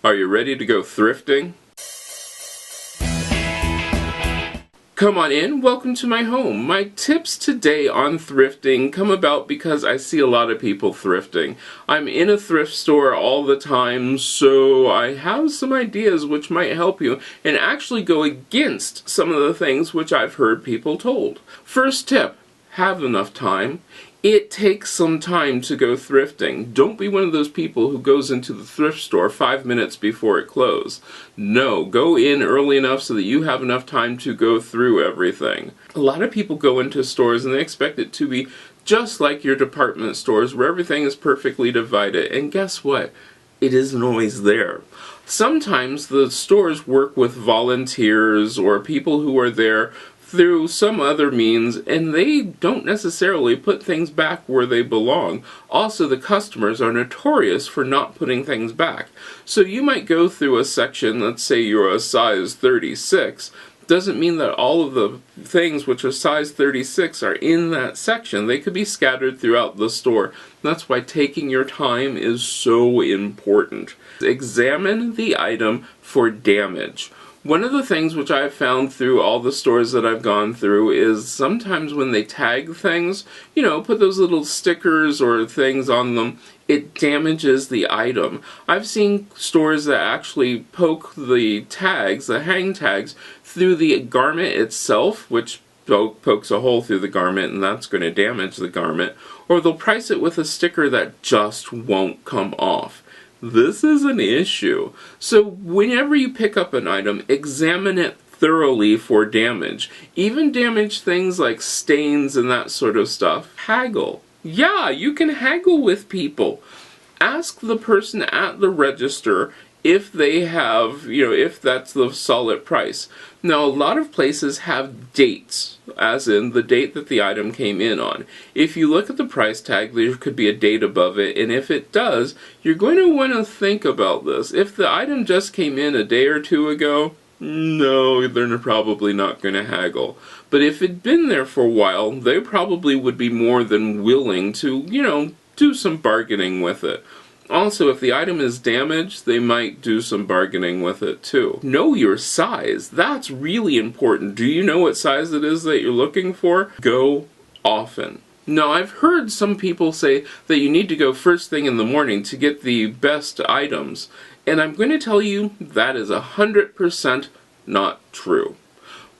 Are you ready to go thrifting? Come on in, welcome to my home. My tips today on thrifting come about because I see a lot of people thrifting. I'm in a thrift store all the time, so I have some ideas which might help you and actually go against some of the things which I've heard people told. First tip, have enough time. It takes some time to go thrifting. Don't be one of those people who goes into the thrift store 5 minutes before it closes. No, go in early enough so that you have enough time to go through everything. A lot of people go into stores and they expect it to be just like your department stores where everything is perfectly divided. And guess what? It isn't always there. Sometimes the stores work with volunteers or people who are there through some other means, and they don't necessarily put things back where they belong. Also, the customers are notorious for not putting things back. So you might go through a section, let's say you're a size 36, doesn't mean that all of the things which are size 36 are in that section. They could be scattered throughout the store. That's why taking your time is so important. Examine the item for damage. One of the things which I've found through all the stores that I've gone through is sometimes when they tag things, you know, put those little stickers or things on them, it damages the item. I've seen stores that actually poke the tags, the hang tags, through the garment itself, which pokes a hole through the garment and that's going to damage the garment, or they'll price it with a sticker that just won't come off. This is an issue. So whenever you pick up an item, examine it thoroughly for damage. Even damage things like stains and that sort of stuff. Haggle. Yeah, you can haggle with people. Ask the person at the register if they have, if that's the solid price. Now, a lot of places have dates, as in the date that the item came in on. If you look at the price tag, there could be a date above it, and if it does, you're going to want to think about this. If the item just came in a day or two ago, no, they're probably not going to haggle. But if it'd been there for a while, they probably would be more than willing to, do some bargaining with it. Also, if the item is damaged, they might do some bargaining with it too. Know your size. That's really important. Do you know what size it is that you're looking for? Go often. Now, I've heard some people say that you need to go first thing in the morning to get the best items. And I'm going to tell you that is 100% not true.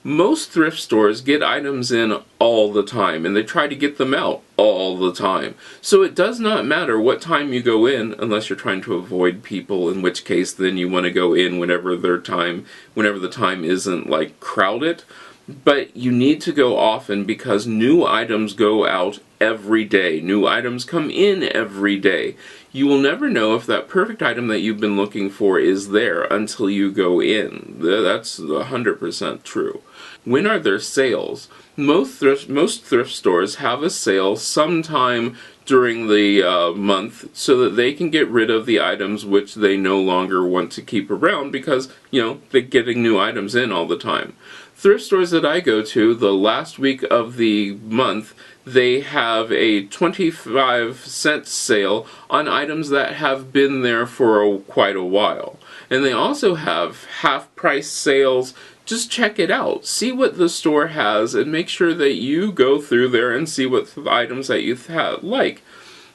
Most thrift stores get items in all the time, and they try to get them out all the time. So it does not matter what time you go in, unless you're trying to avoid people, in which case then you want to go in whenever the time isn't like crowded. But you need to go often because new items go out every day. New items come in every day. You will never know if that perfect item that you've been looking for is there until you go in. That's 100% true. When are there sales? Most thrift stores have a sale sometime during the month so that they can get rid of the items which they no longer want to keep around because, they're getting new items in all the time. Thrift stores that I go to, the last week of the month, they have a 25-cent sale on items that have been there for quite a while. And they also have half-price sales. Just check it out. See what the store has and make sure that you go through there and see what items that you like.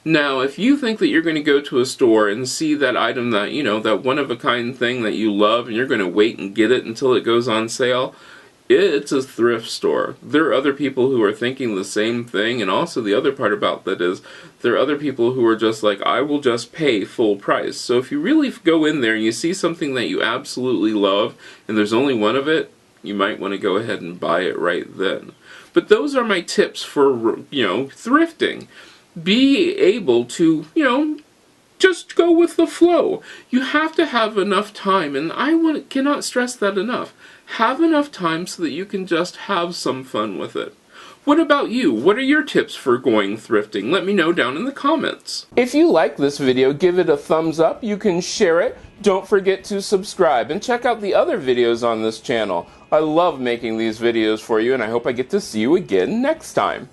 Now, if you think that you're going to go to a store and see that item that, that one-of-a-kind thing that you love and you're going to wait and get it until it goes on sale, it's a thrift store. There are other people who are thinking the same thing, and also the other part about that is there are other people who are just like, I will just pay full price. So if you really go in there and you see something that you absolutely love and there's only one of it, you might want to go ahead and buy it right then. But those are my tips for, thrifting. Be able to, just go with the flow. You have to have enough time, and I cannot stress that enough. Have enough time so that you can just have some fun with it. What about you? What are your tips for going thrifting? Let me know down in the comments. If you like this video, give it a thumbs up. You can share it. Don't forget to subscribe and check out the other videos on this channel. I love making these videos for you, and I hope I get to see you again next time.